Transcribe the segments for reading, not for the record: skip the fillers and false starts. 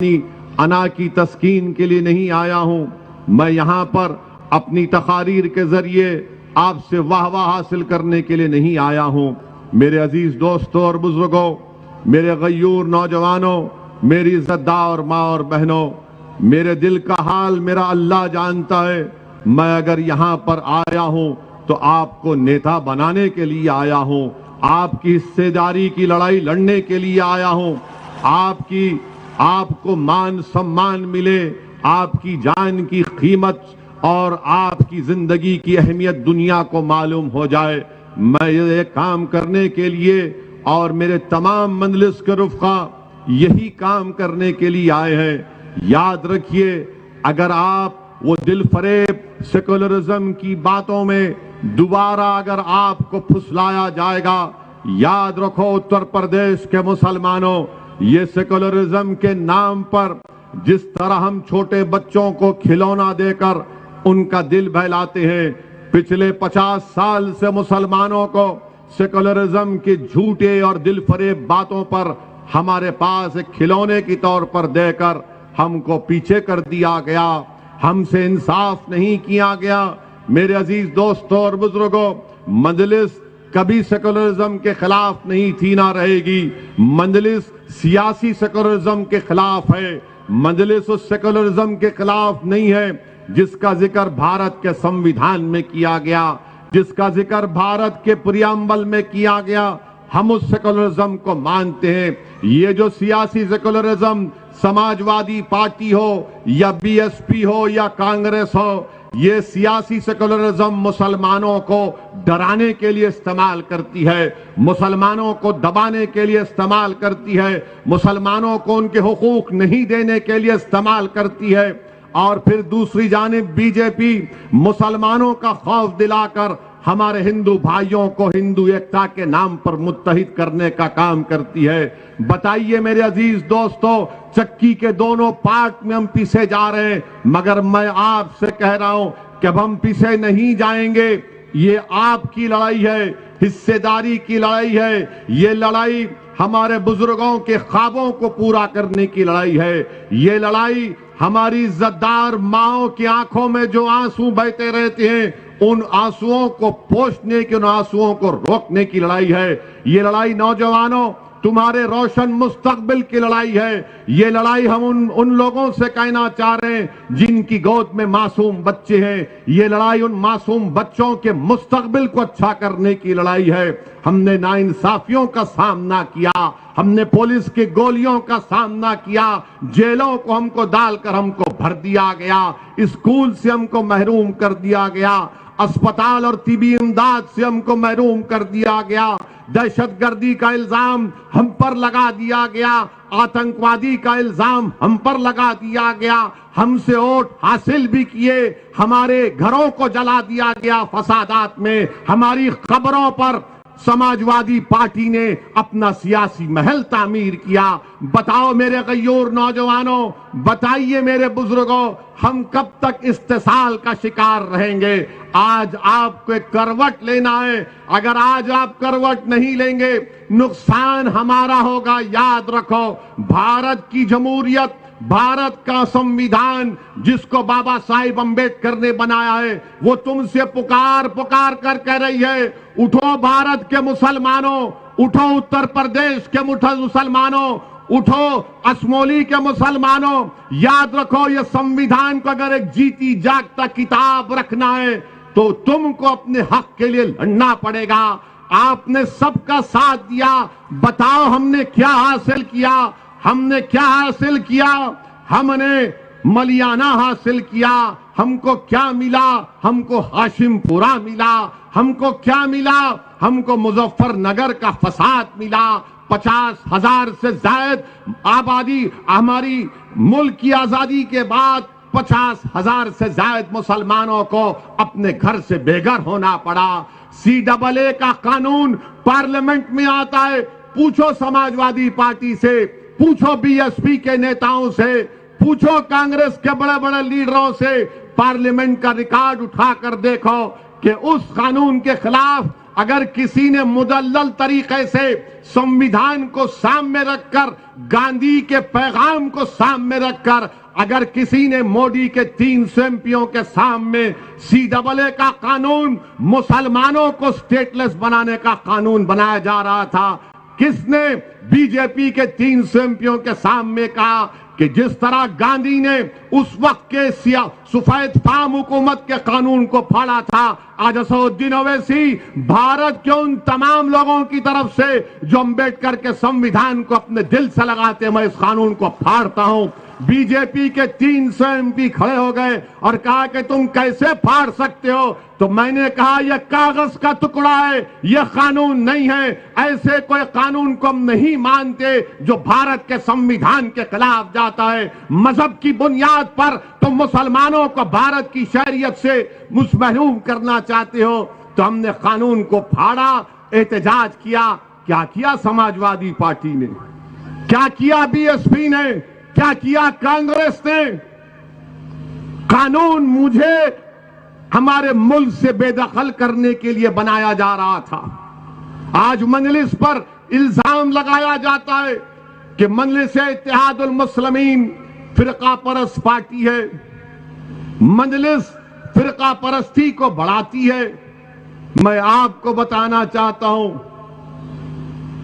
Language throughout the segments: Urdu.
انا کی تسکین کے لیے نہیں آیا ہوں. میں یہاں پر اپنی تقاریر کے ذریعے آپ سے واہ حاصل کرنے کے لیے نہیں آیا ہوں. میرے عزیز دوستوں اور بزرگوں، میرے غیور نوجوانوں، میری عزتدار ماں اور بہنوں، میرے دل کا حال میرا اللہ جانتا ہے. میں اگر یہاں پر آیا ہوں تو آپ کو نیتا بنانے کے لیے آیا ہوں، آپ کی حصے داری کی لڑائی لڑنے کے لیے آیا ہوں. آپ کو مان سمان ملے، آپ کی جان کی قیمت اور آپ کی زندگی کی اہمیت دنیا کو معلوم ہو جائے. میں یہ کام کرنے کے لیے اور میرے تمام مجلس کے رفقا یہی کام کرنے کے لیے آئے ہیں. یاد رکھیے، اگر آپ وہ دل فریب سیکولرزم کی باتوں میں دوبارہ اگر آپ کو پھسلایا جائے گا، یاد رکھو اتر پردیش کے مسلمانوں، یہ سیکولرزم کے نام پر جس طرح ہم چھوٹے بچوں کو کھلونا دے کر ان کا دل بہلاتے ہیں، پچھلے 50 سال سے مسلمانوں کو سیکولرزم کے جھوٹے اور دل فریب باتوں پر ہمارے پاس ایک کھلونے کی طور پر دے کر ہم کو پیچھے کر دیا گیا، ہم سے انصاف نہیں کیا گیا. میرے عزیز دوستوں اور بزرگوں، مجلس کبھی سیکولرزم کے خلاف نہیں تھی، نہ رہے گی. مجلس سیاسی سیکولرزم کے خلاف ہے. مجلس اس سیکولرزم کے خلاف نہیں ہے جس کا ذکر بھارت کے سمویدھان میں کیا گیا، جس کا ذکر بھارت کے پریامبل میں کیا گیا. ہم اس سیکولرزم کو مانتے ہیں. یہ جو سیاسی سیکولرزم سماجوادی پارٹی ہو یا بی ایس پی ہو یا کانگریس ہو، یہ سیاسی سیکولرزم مسلمانوں کو ڈرانے کے لیے استعمال کرتی ہے، مسلمانوں کو دبانے کے لیے استعمال کرتی ہے، مسلمانوں کو ان کے حقوق نہیں دینے کے لیے استعمال کرتی ہے. اور پھر دوسری جانب بی جے پی مسلمانوں کا خوف دلا کر ہمارے ہندو بھائیوں کو ہندو ایکتا کے نام پر متحد کرنے کا کام کرتی ہے. بتائیے میرے عزیز دوستو، چکی کے دونوں پارٹ میں ہم پیچھے جا رہے ہیں، مگر میں آپ سے کہہ رہا ہوں کہ اب ہم پیچھے نہیں جائیں گے. یہ آپ کی لڑائی ہے، حصے داری کی لڑائی ہے. یہ لڑائی ہمارے بزرگوں کے خوابوں کو پورا کرنے کی لڑائی ہے. یہ لڑائی ہماری عزتدار ماؤں کی آنکھوں میں جو آنسو بہتے رہتے ہیں، ان آنسوؤں کو پوچھنے کی، ان آنسوؤں کو روکنے کی لڑائی ہے. یہ لڑائی نوجوانوں تمہارے روشن مستقبل کی لڑائی ہے. یہ لڑائی ہم ان لوگوں سے کہنا چاہ رہے ہیں جن کی گود میں معصوم بچے ہیں. یہ لڑائی ان معصوم بچوں کے مستقبل کو اچھا کرنے کی لڑائی ہے. ہم نے ناانصافیوں کا سامنا کیا، ہم نے پولیس کی گولیوں کا سامنا کیا، جیلوں کو ہم کو ڈال کر ہم کو بھر دیا گیا، اسکول سے ہم کو محروم کر دیا گیا، اسپتال اور طبی امداد سے ہم کو محروم کر دیا گیا، دہشت گردی کا الزام ہم پر لگا دیا گیا، آتنکوادی کا الزام ہم پر لگا دیا گیا، ہم سے ووٹ حاصل بھی کیے، ہمارے گھروں کو جلا دیا گیا فسادات میں، ہماری قبروں پر سماجوادی پارٹی نے اپنا سیاسی محل تعمیر کیا. بتاؤ میرے غیور نوجوانوں، بتائیے میرے بزرگوں، ہم کب تک استحصال کا شکار رہیں گے؟ آج آپ کو ایک کروٹ لینا ہے. اگر آج آپ کروٹ نہیں لیں گے نقصان ہمارا ہوگا. یاد رکھو، بھارت کی جمہوریت، بھارت کا سمویدھان جس کو بابا صاحب امبیڈکر نے بنایا ہے، وہ تم سے پکار کر کہہ رہی ہے، اٹھو بھارت کے مسلمانوں، اٹھو اتر پردیش کے مسلمانوں، اٹھو اسمولی کے مسلمانوں. یاد رکھو، یہ سمویدھان کو اگر ایک جیتی جاگتا کتاب رکھنا ہے تو تم کو اپنے حق کے لیے لڑنا پڑے گا. آپ نے سب کا ساتھ دیا. بتاؤ ہم نے کیا حاصل کیا؟ ہم نے کیا حاصل کیا؟ ہم نے ملیانہ حاصل کیا. ہم کو کیا ملا؟ ہم کو ہاشم پورہ ملا. ہم کو کیا ملا؟ ہم کو مظفر نگر کا فساد ملا. 50,000 سے زائد آبادی، ہماری ملک کی آزادی کے بعد 50,000 سے زائد مسلمانوں کو اپنے گھر سے بے گھر ہونا پڑا. CAA کا قانون پارلیمنٹ میں آتا ہے. پوچھو سماجوادی پارٹی سے، پوچھو بی ایس پی کے نیتاؤں سے، پوچھو کانگریس کے بڑے بڑے لیڈروں سے، پارلیمنٹ کا ریکارڈ اٹھا کر دیکھو کہ اس قانون کے خلاف اگر کسی نے مدلل طریقے سے سمویدھان کو سامنے رکھ کر، گاندھی کے پیغام کو سامنے رکھ کر، اگر کسی نے مودی کے 300 MPوں کے سامنے CAA کا قانون، مسلمانوں کو سٹیٹلیس بنانے کا قانون بنایا جا رہا تھا، کس نے بی جے پی کے 300 MPوں کے سامنے کہا کہ جس طرح گاندھی نے اس وقت کے سفید فام حکومت کے قانون کو پھاڑا تھا، آج اسدالدین اویسی بھارت کے ان تمام لوگوں کی طرف سے جو امبیڈکر کے سمویدھان کو اپنے دل سے لگاتے ہیں، میں اس قانون کو پھاڑتا ہوں۔ بی جے پی کے 300 MP کھڑے ہو گئے اور کہا کہ تم کیسے پھاڑ سکتے ہو؟ تو میں نے کہا یہ کاغذ کا ٹکڑا ہے، یہ قانون نہیں ہے، ایسے کوئی قانون کو ہم نہیں مانتے جو بھارت کے سمویدھان کے خلاف جاتا ہے۔ مذہب کی بنیاد پر تم مسلمانوں کو بھارت کی شہریت سے محروم کرنا چاہتے ہو، تو ہم نے قانون کو پھاڑا، احتجاج کیا۔ کیا کیا سماجوادی پارٹی نے؟ کیا کیا BSP نے؟ کیا کیا کانگریس نے؟ قانون مجھے ہمارے ملک سے بے دخل کرنے کے لیے بنایا جا رہا تھا۔ آج مجلس پر الزام لگایا جاتا ہے کہ مجلس اتحاد المسلمین فرقہ پرست پارٹی ہے، مجلس فرقہ پرستی کو بڑھاتی ہے۔ میں آپ کو بتانا چاہتا ہوں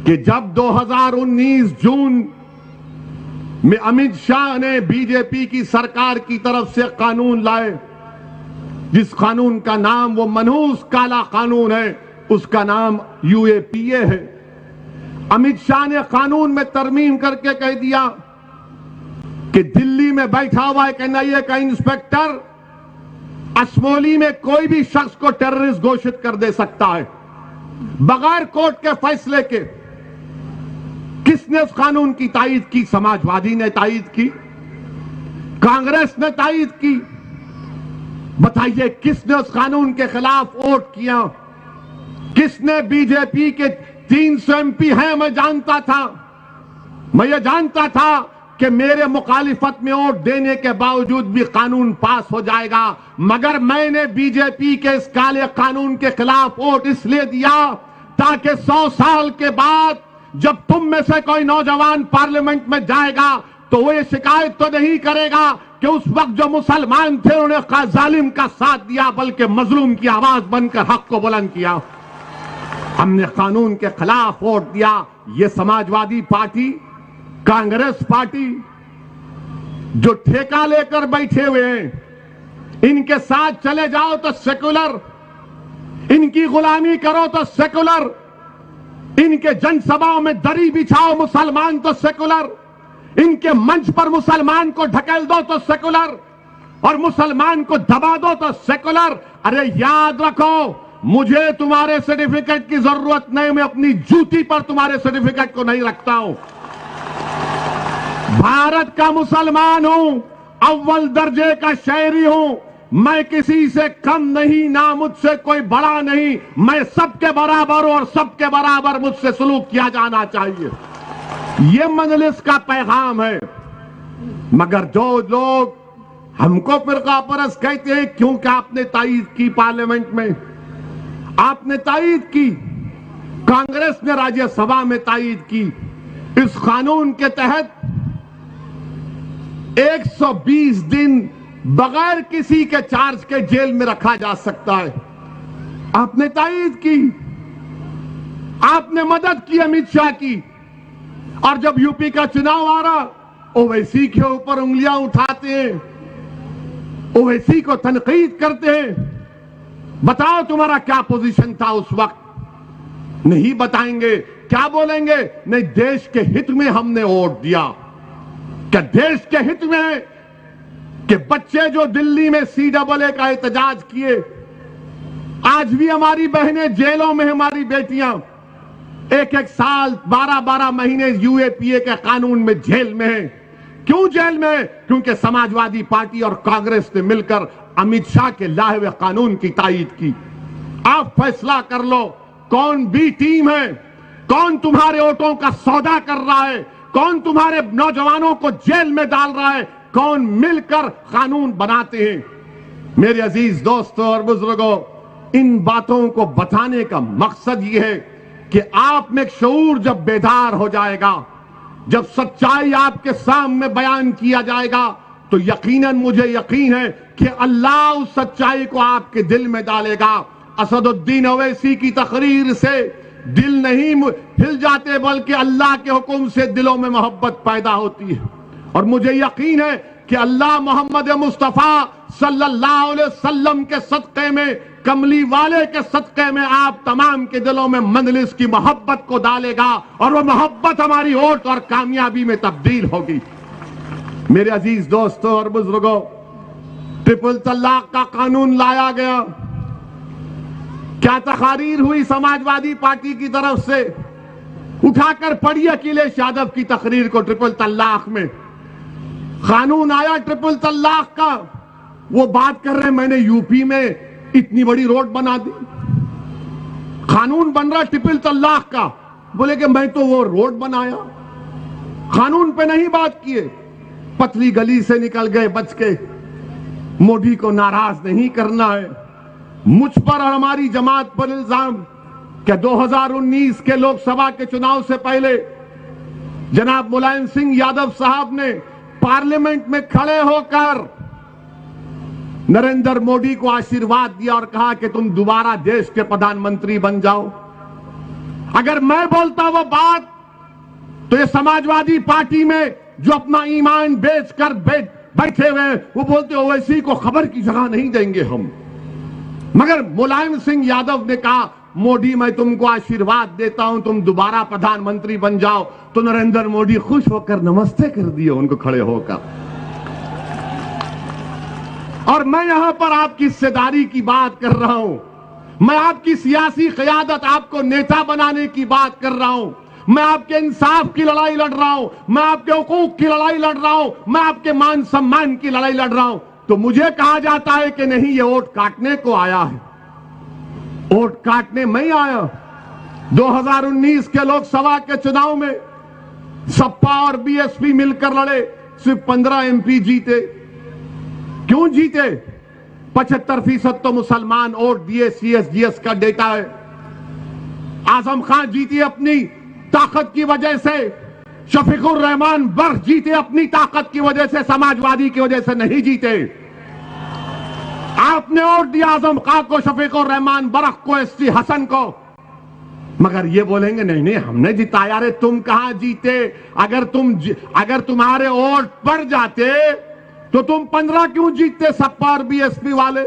کہ جب 2019 جون میں امت شاہ نے بی جے پی کی سرکار کی طرف سے قانون لائے، جس قانون کا نام وہ منحوس کالا قانون ہے، اس کا نام UAPA ہے۔ امت شاہ نے قانون میں ترمیم کر کے کہہ دیا کہ دلی میں بیٹھا ہوا ایک NIA کا انسپیکٹر اسمولی میں کوئی بھی شخص کو ٹیررسٹ گھوشت کر دے سکتا ہے بغیر کورٹ کے فیصلے کے۔ کس نے اس قانون کی تائید کی؟ سماجوادی نے تائید کی، کانگریس نے تائید کی۔ بتائیے کس نے اس قانون کے خلاف ووٹ کیا؟ کس نے؟ بی جے پی کے 300 MP ہیں، میں جانتا تھا، میں یہ جانتا تھا کہ میرے مخالفت میں ووٹ دینے کے باوجود بھی قانون پاس ہو جائے گا، مگر میں نے بی جے پی کے اس کالے قانون کے خلاف ووٹ اس لیے دیا تاکہ 100 سال کے بعد جب تم میں سے کوئی نوجوان پارلیمنٹ میں جائے گا تو وہ یہ شکایت تو نہیں کرے گا کہ اس وقت جو مسلمان تھے انہوں نے ظالم کا ساتھ دیا، بلکہ مظلوم کی آواز بن کر حق کو بلند کیا۔ ہم نے قانون کے خلاف ووٹ دیا۔ یہ سماجوادی پارٹی، کانگریس پارٹی جو ٹھیکہ لے کر بیٹھے ہوئے ہیں، ان کے ساتھ چلے جاؤ تو سیکولر، ان کی غلامی کرو تو سیکولر، ان کے جن سبھاؤں میں دری بچھاؤ مسلمان تو سیکولر، ان کے منچ پر مسلمان کو ڈھکیل دو تو سیکولر، اور مسلمان کو دبا دو تو سیکولر۔ ارے یاد رکھو، مجھے تمہارے سرٹیفکیٹ کی ضرورت نہیں، میں اپنی جوتی پر تمہارے سرٹیفکیٹ کو نہیں رکھتا ہوں۔ بھارت کا مسلمان ہوں، اول درجے کا شہری ہوں، میں کسی سے کم نہیں، نہ مجھ سے کوئی بڑا نہیں، میں سب کے برابر ہوں اور سب کے برابر مجھ سے سلوک کیا جانا چاہیے۔ یہ مجلس کا پیغام ہے۔ مگر جو لوگ ہم کو فرقہ پرست کہتے ہیں کیونکہ آپ نے تائید کی پارلیمنٹ میں، آپ نے تائید کی، کانگریس نے راجیہ سبھا میں تائید کی، اس قانون کے تحت 120 دن بغیر کسی کے چارج کے جیل میں رکھا جا سکتا ہے۔ آپ نے تائید کی، آپ نے مدد کی امت شاہ کی، اور جب UP کا چناؤ آ رہا اویسی کے اوپر انگلیاں اٹھاتے ہیں، اویسی کو تنقید کرتے ہیں۔ بتاؤ تمہارا کیا پوزیشن تھا اس وقت؟ نہیں بتائیں گے۔ کیا بولیں گے؟ نہیں، دیش کے ہت میں ہم نے ووٹ دیا۔ کیا دیش کے ہت میں کہ بچے جو دلی میں CAA کا احتجاج کیے، آج بھی ہماری بہنیں جیلوں میں، ہماری بیٹیاں 1 سال 12 مہینے UAPA کے قانون میں جیل میں ہیں۔ کیوں جیل میں؟ کیونکہ سماجوادی پارٹی اور کانگریس نے مل کر امت شاہ کے لائے ہوئے قانون کی تائید کی۔ آپ فیصلہ کر لو کون بی ٹیم ہے، کون تمہارے ووٹوں کا سودا کر رہا ہے، کون تمہارے نوجوانوں کو جیل میں ڈال رہا ہے، کون مل کر قانون بناتے ہیں۔ میرے عزیز دوستوں اور بزرگوں، ان باتوں کو بتانے کا مقصد یہ ہے کہ آپ میں ایک شعور جب بیدار ہو جائے گا، جب سچائی آپ کے سامنے بیان کیا جائے گا، تو یقیناً مجھے یقین ہے کہ اللہ اس سچائی کو آپ کے دل میں ڈالے گا۔ اسد الدین اویسی کی تقریر سے دل نہیں ہل جاتے، بلکہ اللہ کے حکم سے دلوں میں محبت پیدا ہوتی ہے۔ اور مجھے یقین ہے کہ اللہ محمد مصطفیٰ صلی اللہ علیہ وسلم کے صدقے میں، کملی والے کے صدقے میں آپ تمام کے دلوں میں مجلس کی محبت کو ڈالے گا، اور وہ محبت ہماری ووٹ اور کامیابی میں تبدیل ہوگی۔ میرے عزیز دوستوں اور بزرگوں، ٹرپل طلاق کا قانون لایا گیا، کیا تقاریر ہوئی سماجوادی پارٹی کی طرف سے؟ اٹھا کر پڑھی اکھلیش یادو کی تقریر کو۔ ٹرپل طلاق میں قانون آیا ٹرپل طلاق کا، وہ بات کر رہے میں نے یو پی میں اتنی بڑی روڈ بنا دی، قانون بن رہا ٹرپل طلاق کا، بولے کہ میں تو وہ روڈ بنایا، قانون پہ نہیں بات کیے، پتلی گلی سے نکل گئے بچ کے۔ مودی کو ناراض نہیں کرنا ہے، مجھ پر اور ہماری جماعت پر الزام کہ 2019 کے لوک سبھا کے چناؤ سے پہلے جناب ملائم سنگھ یادو صاحب نے پارلیمنٹ میں کھڑے ہو کر نریندر مودی کو آشیرواد دیا اور کہا کہ تم دوبارہ دیش کے پردھان منتری بن جاؤ۔ اگر میں بولتا وہ بات تو یہ سماجوادی پارٹی میں جو اپنا ایمان بیچ کر بیٹھے ہوئے وہ بولتے اویسی کو خبر کی جگہ نہیں دیں گے ہم، مگر ملائم سنگھ یادو نے کہا مودی میں تم کو آشیرواد دیتا ہوں، تم دوبارہ پردھان منتری بن جاؤ، تو نریندر مودی خوش ہو کر نمستے کر دیے ان کو کھڑے ہو کر۔ اور میں یہاں پر آپ کی حصہ داری کی بات کر رہا ہوں، میں آپ کی سیاسی قیادت، آپ کو نیتا بنانے کی بات کر رہا ہوں، میں آپ کے انصاف کی لڑائی لڑ رہا ہوں، میں آپ کے حقوق کی لڑائی لڑ رہا ہوں، میں آپ کے مان سمان کی لڑائی لڑ رہا ہوں، تو مجھے کہا جاتا ہے کہ نہیں یہ ووٹ کاٹنے کو آیا ہے۔ ووٹ کاٹنے میں آیا۔ 2019 کے لوک سبھا کے چناؤ میں سپا اور بی ایس پی مل کر لڑے، صرف 15 ایم پی جیتے۔ کیوں جیتے؟ 75% تو مسلمان ووٹ دیے، سی ایس ڈی ایس کا ڈیٹا ہے۔ اعظم خان جیتی اپنی طاقت کی وجہ سے، شفیق الرحمان برق جیتے اپنی طاقت کی وجہ سے، سماجوادی کی وجہ سے نہیں جیتے۔ آپ نے ووٹ دیا اعظم خان کو، شفیق الرحمان برق کو، ایس ٹی حسن کو، مگر یہ بولیں گے نہیں نہیں ہم نے جتایا رے، تم کہاں جیتے؟ اگر تمہارے ووٹ پڑ جاتے تو تم 15 کیوں جیتتے سپا اور بی ایس پی والے؟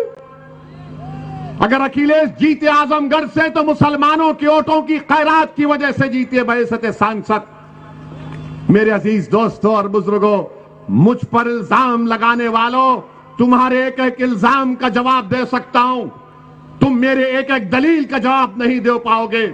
اگر اکھلیش جیتے اعظم گڑھ سے تو مسلمانوں کے ووٹوں کی خیرات کی وجہ سے جیتے بحیثیت سانسد۔ میرے عزیز دوستوں اور بزرگوں، مجھ پر الزام لگانے والوں، تمہارے ایک ایک الزام کا جواب دے سکتا ہوں، تم میرے ایک ایک دلیل کا جواب نہیں دے پاؤ گے۔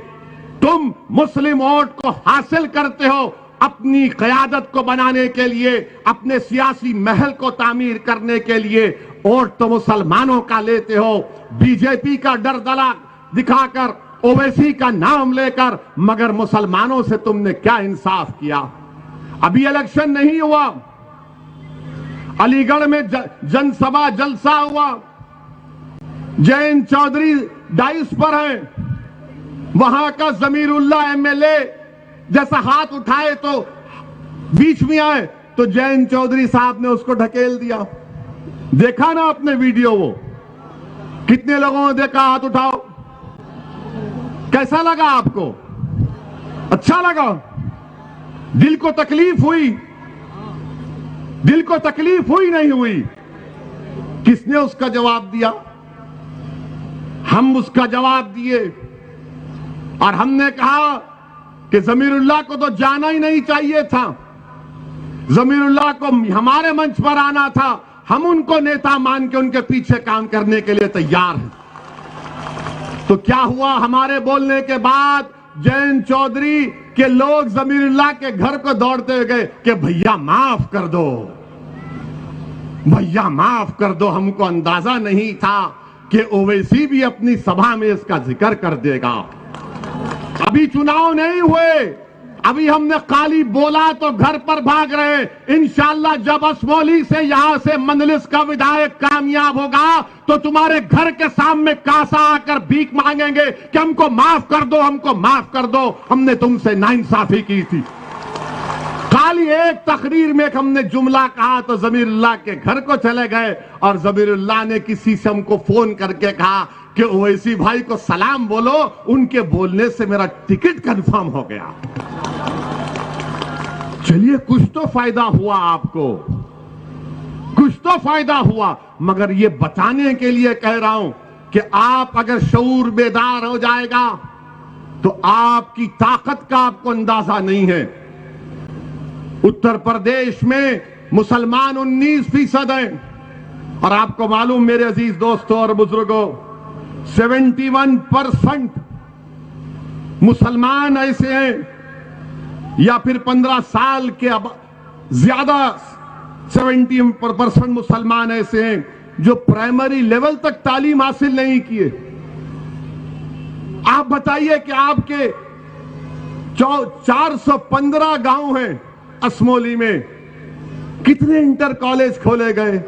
تم مسلم ووٹ کو حاصل کرتے ہو اپنی قیادت کو بنانے کے لیے، اپنے سیاسی محل کو تعمیر کرنے کے لیے، ووٹ تو مسلمانوں کا لیتے ہو، بی جے پی کا ڈر دلا دکھا کر، اویسی کا نام لے کر، مگر مسلمانوں سے تم نے کیا انصاف کیا؟ ابھی الیکشن نہیں ہوا، علی گڑھ میں جن سبھا جلسہ ہوا، جین چودھری ڈائس پر ہیں، وہاں کا ضمیر اللہ ایم ایل اے جیسا ہاتھ اٹھائے تو بیچ میں آئے تو جین چودھری صاحب نے اس کو ڈھکیل دیا۔ دیکھا نا آپ نے ویڈیو؟ وہ کتنے لوگوں نے دیکھا؟ ہاتھ اٹھاؤ۔ کیسا لگا آپ کو؟ اچھا لگا؟ دل کو تکلیف ہوئی؟ دل کو تکلیف ہوئی نہیں ہوئی؟ کس نے اس کا جواب دیا؟ ہم اس کا جواب دیے، اور ہم نے کہا کہ ضمیر اللہ کو تو جانا ہی نہیں چاہیے تھا، ضمیر اللہ کو ہمارے منچ پر آنا تھا، ہم ان کو نیتا مان کے ان کے پیچھے کام کرنے کے لیے تیار ہیں۔ تو کیا ہوا؟ ہمارے بولنے کے بعد جین چودھری کے لوگ ضمیر اللہ کے گھر کو دوڑتے گئے کہ بھیا معاف کر دو، بھیا معاف کر دو، ہم کو اندازہ نہیں تھا کہ اویسی بھی اپنی سبھا میں اس کا ذکر کر دے گا۔ ابھی چناؤ نہیں ہوئے، ابھی ہم نے قالی بولا تو گھر پر بھاگ رہے ہیں. انشاءاللہ جب اسمولی سے یہاں سے مجلس کا ودھائک کامیاب ہوگا تو تمہارے گھر کے سامنے کاسا آ کر بھیک مانگیں گے کہ ہم کو معاف کر دو, ہم کو معاف کر دو, ہم نے تم سے ناانصافی کی تھی. خالی ایک تقریر میں ہم نے جملہ کہا تو ضمیر اللہ کے گھر کو چلے گئے اور ضمیر اللہ نے کسی سے ہم کو فون کر کے کہا کہ اویسی بھائی کو سلام بولو, ان کے بولنے سے میرا ٹکٹ کنفرم ہو گیا. چلیے کچھ تو فائدہ ہوا, آپ کو کچھ تو فائدہ ہوا, مگر یہ بتانے کے لیے کہہ رہا ہوں کہ آپ اگر شعور بیدار ہو جائے گا تو آپ کی طاقت کا آپ کو اندازہ نہیں ہے. اتر پردیش میں مسلمان 19% ہیں اور آپ کو معلوم میرے عزیز دوستوں اور بزرگوں 71% مسلمان ایسے ہیں یا پھر 15 سال کے زیادہ 70% مسلمان ایسے ہیں جو پرائمری لیول تک تعلیم حاصل نہیں کیے. آپ بتائیے کہ آپ کے 415 گاؤں ہیں اسمولی میں, کتنے انٹر کالج کھولے گئے.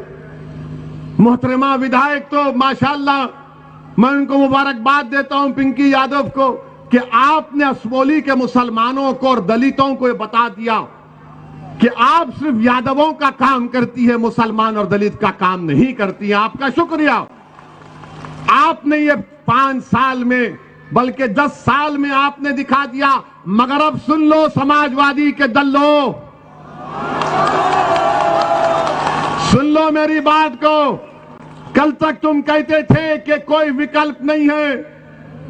محترمہ ودھائک تو ماشاءاللہ میں ان کو مبارکباد دیتا ہوں, پنکی یادو کو, کہ آپ نے اسمولی کے مسلمانوں کو اور دلتوں کو یہ بتا دیا کہ آپ صرف یادووں کا کام کرتی ہے, مسلمان اور دلت کا کام نہیں کرتی ہیں. آپ کا شکریہ. آپ نے یہ 5 سال میں بلکہ 10 سال میں آپ نے دکھا دیا. مگر اب سن لو سماجوادی کے دلو, سن لو میری بات کو. کل تک تم کہتے تھے کہ کوئی وکلپ نہیں ہے,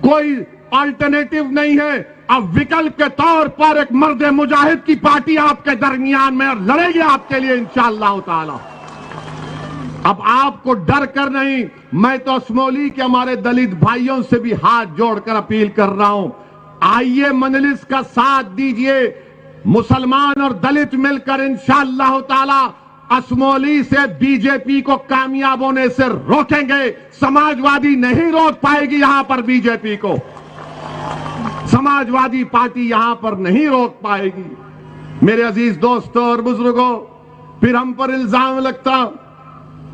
کوئی آلٹرنیٹو نہیں ہے. اب وکلپ کے طور پر ایک مرد مجاہد کی پارٹی آپ کے درمیان میں اور لڑے گی آپ کے لیے انشاءاللہ تعالی. اب آپ کو ڈر کر نہیں, میں تو اسمولی کے ہمارے دلت بھائیوں سے بھی ہاتھ جوڑ کر اپیل کر رہا ہوں, آئیے مجلس کا ساتھ دیجئے. مسلمان اور دلت مل کر انشاءاللہ تعالی اسمولی سے بی جے پی کو کامیاب ہونے سے روکیں گے. سماجوادی نہیں روک پائے گی یہاں پر بی جے پی کو, سماجوادی پارٹی یہاں پر نہیں روک پائے گی. میرے عزیز دوستوں اور بزرگوں, پھر ہم پر الزام لگتا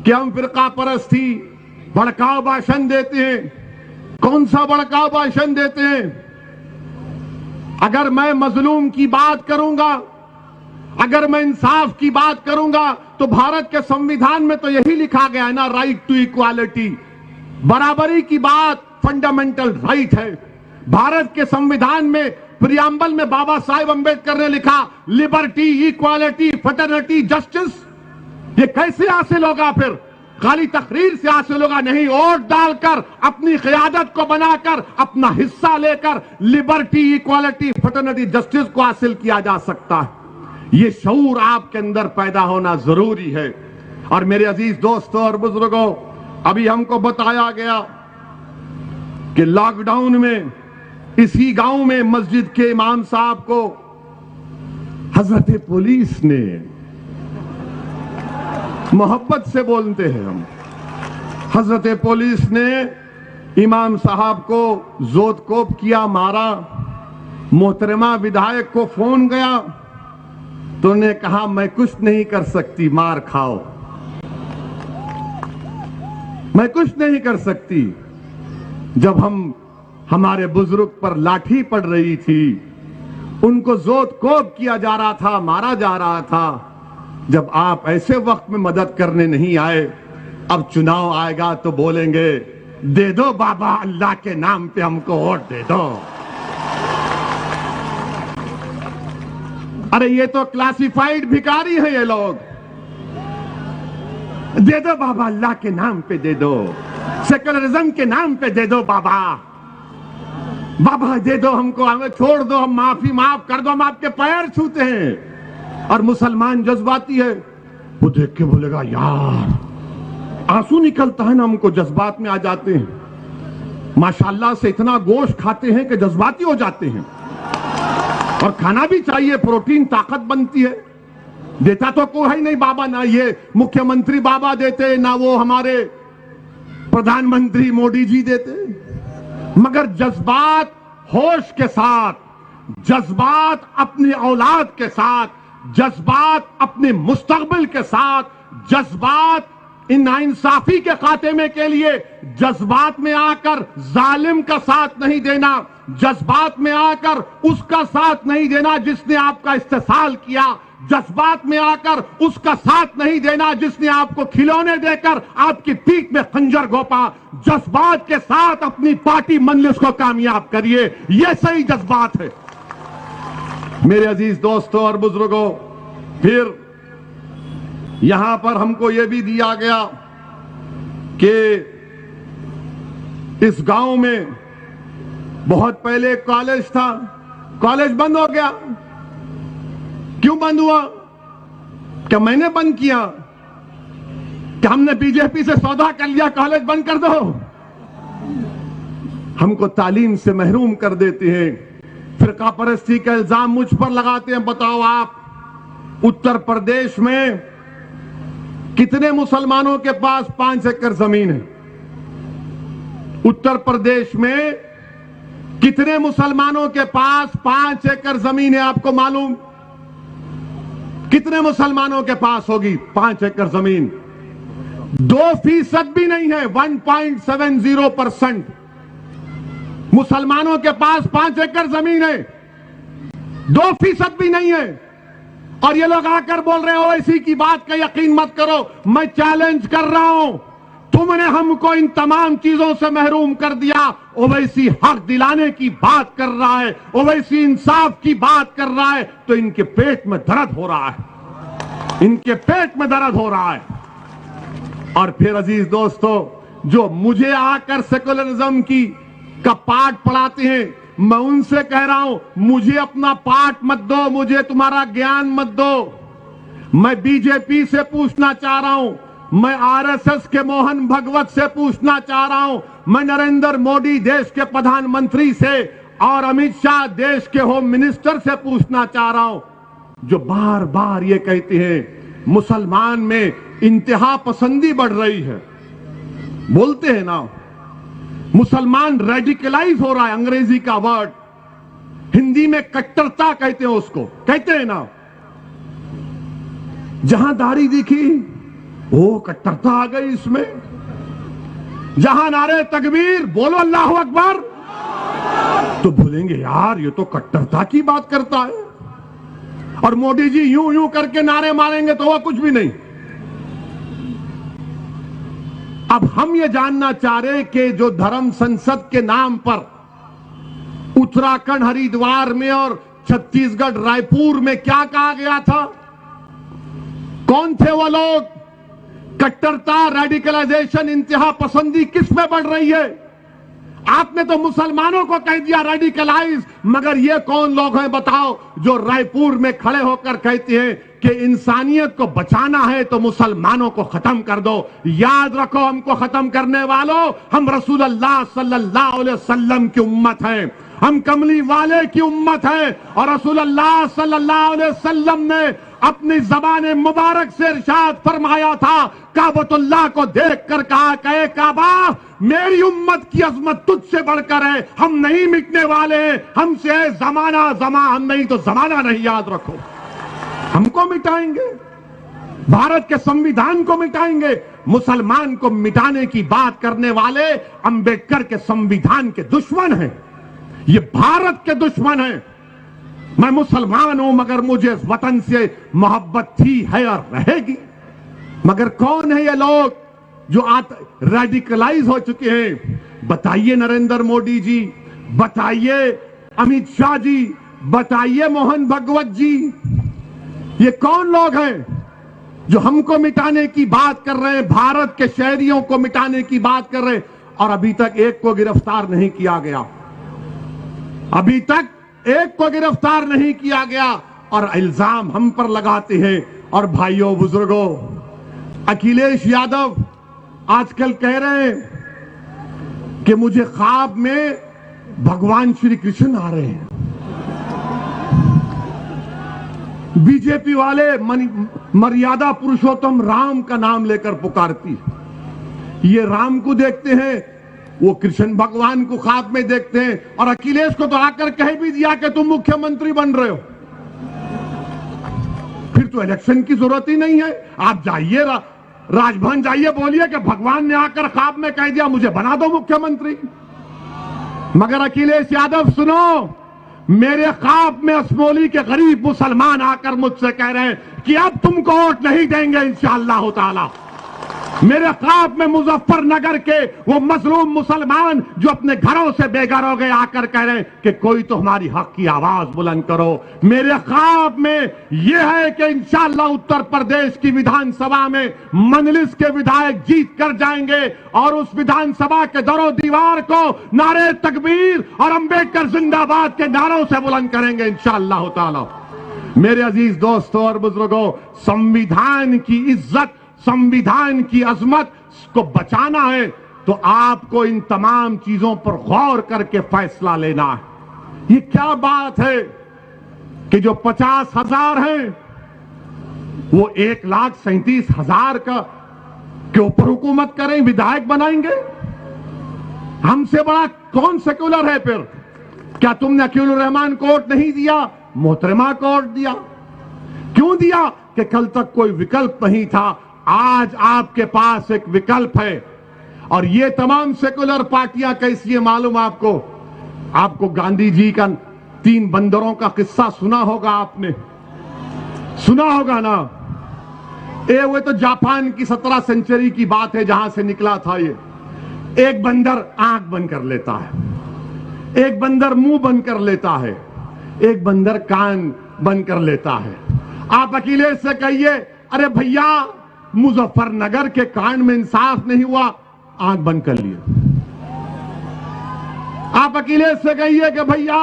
کہ ہم فرقہ پرستی بھڑکاؤ بھاشن دیتے ہیں. کون سا بھڑکاؤ بھاشن دیتے ہیں؟ اگر میں مظلوم کی بات کروں گا, اگر میں انصاف کی بات کروں گا تو بھارت کے سمویدھان میں تو یہی لکھا گیا ہے نا, رائٹ ٹو ایکوالٹی, برابری کی بات فنڈامنٹل رائٹ ہے. بھارت کے سمویدھان میں پریامبل میں بابا صاحب امبیڈکر نے لکھا لبرٹی, ایکوالٹی, فٹرنٹی, جسٹس. یہ کیسے حاصل ہوگا؟ پھر خالی تقریر سے حاصل ہوگا نہیں, ووٹ ڈال کر, اپنی قیادت کو بنا کر, اپنا حصہ لے کر لبرٹی, ایکوالٹی, فٹرنٹی, جسٹس کو حاصل کیا جا سکتا ہے. یہ شعور آپ کے اندر پیدا ہونا ضروری ہے. اور میرے عزیز دوستوں اور بزرگوں, ابھی ہم کو بتایا گیا کہ لاک ڈاؤن میں اسی گاؤں میں مسجد کے امام صاحب کو حضرت پولیس نے, محبت سے بولتے ہیں ہم, حضرت پولیس نے امام صاحب کو زود کوب کیا, مارا. محترمہ ودھائک کو فون گیا تو نے کہا میں کچھ نہیں کر سکتی, مار کھاؤ, میں کچھ نہیں کر سکتی. جب ہمارے بزرگ پر لاٹھی پڑ رہی تھی, ان کو زود کوب کیا جا رہا تھا, مارا جا رہا تھا, جب آپ ایسے وقت میں مدد کرنے نہیں آئے, اب چناؤ آئے گا تو بولیں گے دے دو بابا اللہ کے نام پہ ہم کو ووٹ دے دو. ارے یہ تو کلاسیفائیڈ بھکاری ہیں یہ لوگ. دے دو بابا اللہ کے نام پہ دے دو, سیکولرزم کے نام پہ دے دو بابا, بابا دے دو ہم کو, ہمیں چھوڑ دو, ہم معاف کر دو, ہم آپ کے پیر چھوتے ہیں. اور مسلمان جذباتی ہے, وہ دیکھ کے بولے گا یار, آنسو نکلتا ہے نا, ہم کو جذبات میں آ جاتے ہیں. ماشاءاللہ سے اتنا گوشت کھاتے ہیں کہ جذباتی ہو جاتے ہیں. اور کھانا بھی چاہیے, پروٹین طاقت بنتی ہے. دیتا تو کوئی ہے نہیں بابا, نہ یہ مکھیہ منتری بابا دیتے, نہ وہ ہمارے پردھان منتری موڈی جی دیتے. مگر جذبات ہوش کے ساتھ جذبات اپنی اولاد کے ساتھ، جذبات اپنے مستقبل کے ساتھ، جذبات ان ناانصافی کے خاتمے کے لیے جذبات میں آ کر ظالم کا ساتھ نہیں دینا، جذبات میں آ کر اس کا ساتھ نہیں دینا جس نے آپ کا استحصال کیا، جذبات میں آ کر اس کا ساتھ نہیں دینا جس نے آپ کو کھلونے دے کر آپ کی پیٹھ میں خنجر گھونپا۔ جذبات کے ساتھ اپنی پارٹی مجلس کو کامیاب کریے، یہ صحیح جذبات ہے۔ میرے عزیز دوستوں اور بزرگوں، پھر یہاں پر ہم کو یہ بھی دیا گیا کہ اس گاؤں میں بہت پہلے ایک کالج تھا، کالج بند ہو گیا۔ کیوں بند ہوا؟ کیا میں نے بند کیا؟ کہ ہم نے بی جے پی سے سودا کر لیا کالج بند کر دو؟ ہم کو تعلیم سے محروم کر دیتے ہیں، فرقہ پرستی کا الزام مجھ پر لگاتے ہیں۔ بتاؤ آپ، اتر پردیش میں کتنے مسلمانوں کے پاس 5 ایکڑ زمین ہے؟ اتر پردیش میں کتنے مسلمانوں کے پاس 5 ایکڑ زمین ہے؟ آپ کو معلوم؟ کتنے مسلمانوں کے پاس ہوگی 5 ایکڑ زمین؟ 2% بھی نہیں ہے، 1.70% مسلمانوں کے پاس 5 ایکڑ زمین ہے، 2% بھی نہیں ہے۔ اور یہ لوگ آ کر بول رہے ہو اسی کی بات کا یقین مت کرو۔ میں چیلنج کر رہا ہوں، تم نے ہم کو ان تمام چیزوں سے محروم کر دیا۔ اویسی حق دلانے کی بات کر رہا ہے، اویسی انصاف کی بات کر رہا ہے، تو ان کے پیٹ میں درد ہو رہا ہے، ان کے پیٹ میں درد ہو رہا ہے۔ اور پھر عزیز دوستو، جو مجھے آ کر سیکولرزم کا پاٹ پڑھاتے ہیں، میں ان سے کہہ رہا ہوں، مجھے اپنا پاٹ مت دو، مجھے تمہارا گیان مت دو۔ میں بی جے پی سے پوچھنا چاہ رہا ہوں، میں آر ایس ایس کے موہن بھگوت سے پوچھنا چاہ رہا ہوں، میں نریندر موڈی دیش کے پردھان منتری سے اور امیت شاہ دیش کے ہوم منسٹر سے پوچھنا چاہ رہا ہوں، جو بار بار یہ کہتے ہیں مسلمان میں انتہا پسندی بڑھ رہی ہے۔ بولتے ہیں نا، مسلمان ریڈیکلائز ہو رہا ہے، انگریزی کا ورڈ، ہندی میں کٹرتا کہتے ہیں اس کو، کہتے ہیں نا، جہاں داڑھی دکھی وہ کٹرتا آ گئی اس میں، جہاں نعرے تکبیر بولو اللہ اکبر تو بھولیں گے یار یہ تو کٹرتا کی بات کرتا ہے، اور موڈی جی یوں یوں کر کے نعرے ماریں گے تو وہ کچھ بھی نہیں۔ اب ہم یہ جاننا چاہ رہے کہ جو دھرم سنسد کے نام پر اتراکھنڈ ہریدوار میں اور چھتیس گڑھ رائے پور میں کیا کہا گیا تھا؟ کون تھے وہ لوگ؟ کٹرتا، ریڈیکلائزیشن، انتہا پسندی کس میں بڑھ رہی ہے؟ آپ نے تو مسلمانوں کو کہہ دیا ریڈیکلائز، مگر یہ کون لوگ ہیں بتاؤ جو رائے پور میں کھڑے ہو کر کہتے ہیں کہ انسانیت کو بچانا ہے تو مسلمانوں کو ختم کر دو؟ یاد رکھو، ہم کو ختم کرنے والوں، ہم رسول اللہ صلی اللہ علیہ وسلم کی امت ہیں، ہم کملی والے کی امت ہیں، اور رسول اللہ صلی اللہ علیہ وسلم نے اپنی زبان مبارک سے ارشاد فرمایا تھا، کعبۃ اللہ کو دیکھ کر کہا کہ اے کعبہ، میری امت کی عظمت تجھ سے بڑھ کر ہے، ہم نہیں مٹنے والے ہیں، ہم سے ہے زمانہ ہم نہیں تو زمانہ نہیں، یاد رکھو۔ ہم کو مٹائیں گے، بھارت کے سمویدھان کو مٹائیں گے؟ مسلمان کو مٹانے کی بات کرنے والے امبیڈکر کے سمویدھان کے دشمن ہیں، یہ بھارت کے دشمن ہیں۔ میں مسلمان ہوں مگر مجھے اس وطن سے محبت تھی، ہے اور رہے گی۔ مگر کون ہے یہ لوگ جو ریڈیکلائز ہو چکے ہیں؟ بتائیے نریندر موڈی جی، بتائیے امیت شاہ جی، بتائیے موہن بھگوت جی، یہ کون لوگ ہیں جو ہم کو مٹانے کی بات کر رہے ہیں، بھارت کے شہریوں کو مٹانے کی بات کر رہے ہیں، اور ابھی تک ایک کو گرفتار نہیں کیا گیا، ابھی تک ایک کو گرفتار نہیں کیا گیا، اور الزام ہم پر لگاتے ہیں۔ اور بھائیوں بزرگوں، اکھلیش یادو آج کل کہہ رہے ہیں کہ مجھے خواب میں بھگوان شری کرشن آ رہے ہیں۔ بی جے پی والے مریادہ پروشوتم رام کا نام لے کر پکارتی، یہ رام کو دیکھتے ہیں وہ کرشن بھگوان کو خواب میں دیکھتے ہیں اور اکھلیش کو تو آ کر کہہ بھی دیا کہ تم مکھیہ منتری بن رہے ہو. پھر تو الیکشن کی ضرورت ہی نہیں ہے. آپ جائیے راج بھون جائیے, بولیے کہ بھگوان نے آ کر خواب میں کہہ دیا مجھے بنا دو مکھیہ منتری. مگر اکھلیش یادو سنو, میرے خواب میں اسمولی کے غریب مسلمان آ کر مجھ سے کہہ رہے ہیں کہ اب تم کو ووٹ نہیں دیں گے انشاءاللہ تعالی. میرے خواب میں مظفر نگر کے وہ مظلوم مسلمان جو اپنے گھروں سے بے گھر ہو گئے آ کر کہہ رہے ہیں کہ کوئی تو ہماری حق کی آواز بلند کرو. میرے خواب میں یہ ہے کہ انشاءاللہ اتر پردیش کی ویدھان سبھا میں مجلس کے ودھائک جیت کر جائیں گے اور اس ویدھان سبھا کے در و دیوار کو نعرے تکبیر اور امبیڈکر زندہ باد کے نعروں سے بلند کریں گے انشاءاللہ تعالی. میرے عزیز دوستوں اور بزرگوں, سنویدھان کی عزت, سنویدھان کی عظمت کو بچانا ہے تو آپ کو ان تمام چیزوں پر غور کر کے فیصلہ لینا ہے. یہ کیا بات ہے کہ جو 50,000 ہیں وہ 1,37,000 کا کے اوپر حکومت کریں, ودھائک بنائیں گے؟ ہم سے بڑا کون سیکولر ہے پھر؟ کیا تم نے عقیل الرحمان کو ووٹ نہیں دیا, محترمہ کو ووٹ دیا؟ کیوں دیا؟ کہ کل تک کوئی وکلپ نہیں تھا, آج آپ کے پاس ایک وکلپ ہے. اور یہ تمام سیکولر پارٹیاں کیسی ہیں معلوم آپ کو گاندھی جی کا 3 بندروں کا قصہ سنا ہوگا, آپ نے سنا ہوگا نا. وہ تو جاپان کی 17 سنچری کی بات ہے جہاں سے نکلا تھا. یہ ایک بندر آنکھ بند کر لیتا ہے, ایک بندر منہ بند کر لیتا ہے, ایک بندر کان بند کر لیتا ہے. آپ اکھلیش سے کہیے ارے بھیا مظفر نگر کے کانڈ میں انصاف نہیں ہوا, آنکھ بند کر لیا. آپ اکھلیش سے کہیے کہ بھیا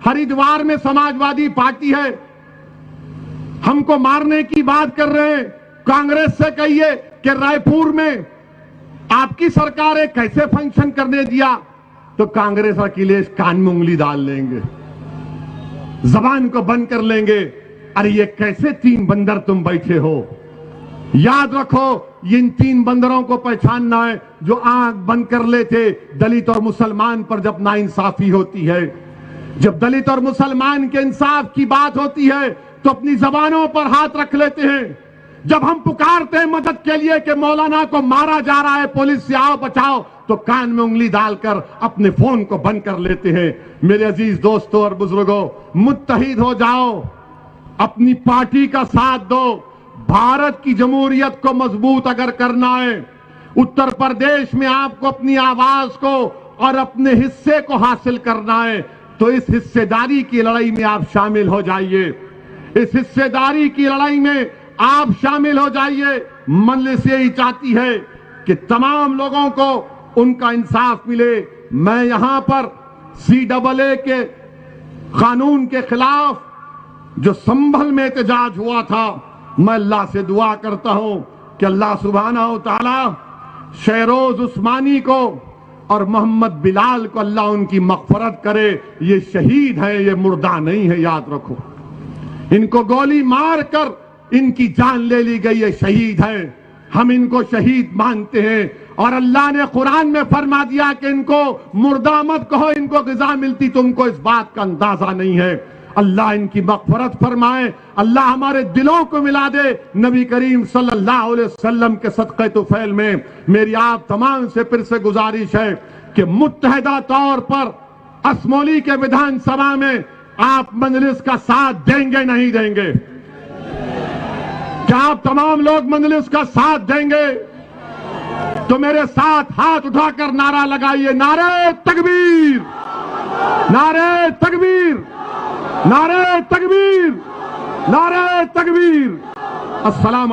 ہریدوار میں سماجوادی پارٹی ہے, ہم کو مارنے کی بات کر رہے ہیں. کانگریس سے کہیے کہ رائے پور میں آپ کی سرکار کیسے فنکشن کرنے دیا, تو کانگریس اور اکھلیش کان میں انگلی ڈال لیں گے, زبان کو بند کر لیں گے. ارے یہ کیسے 3 بندر تم بیٹھے ہو؟ یاد رکھو یہ ان 3 بندروں کو پہچاننا ہے جو آنکھ بند کر لیتے دلت اور مسلمان پر جب ناانصافی ہوتی ہے. جب دلت اور مسلمان کے انصاف کی بات ہوتی ہے تو اپنی زبانوں پر ہاتھ رکھ لیتے ہیں. جب ہم پکارتے ہیں مدد کے لیے کہ مولانا کو مارا جا رہا ہے, پولیس سے آؤ بچاؤ, تو کان میں انگلی ڈال کر اپنے فون کو بند کر لیتے ہیں. میرے عزیز دوستوں اور بزرگوں, متحد ہو جاؤ, اپنی پارٹی کا ساتھ دو. بھارت کی جمہوریت کو مضبوط اگر کرنا ہے, اتر پردیش میں آپ کو اپنی آواز کو اور اپنے حصے کو حاصل کرنا ہے, تو اس حصے داری کی لڑائی میں آپ شامل ہو جائیے. اس حصے داری کی لڑائی میں آپ شامل ہو جائیے. مجلس یہی چاہتی ہے کہ تمام لوگوں کو ان کا انصاف ملے. میں یہاں پر CAA کے قانون کے خلاف جو سنبھل میں احتجاج ہوا تھا, میں اللہ سے دعا کرتا ہوں کہ اللہ سبحانہ و تعالی شہروز عثمانی کو اور محمد بلال کو اللہ ان کی مغفرت کرے. یہ شہید ہیں, یہ مردہ نہیں ہے, یاد رکھو. ان کو گولی مار کر ان کی جان لے لی گئی, یہ شہید ہیں, ہم ان کو شہید مانتے ہیں. اور اللہ نے قرآن میں فرما دیا کہ ان کو مردہ مت کہو, ان کو غذا ملتی, تم کو اس بات کا اندازہ نہیں ہے. اللہ ان کی مغفرت فرمائے, اللہ ہمارے دلوں کو ملا دے نبی کریم صلی اللہ علیہ وسلم کے صدقہ طفیل میں. میری آپ تمام سے پھر سے گزارش ہے کہ متحدہ طور پر اسمولی کے ویدھان سبھا میں آپ مجلس کا ساتھ دیں گے نہیں دیں گے؟ کیا آپ تمام لوگ مجلس کا ساتھ دیں گے؟ تو میرے ساتھ ہاتھ اٹھا کر نعرہ لگائیے, نعرہ تکبیر, نعرہ تکبیر, نعرہ تکبیر, نعرہ تکبیر. السلام علیکم.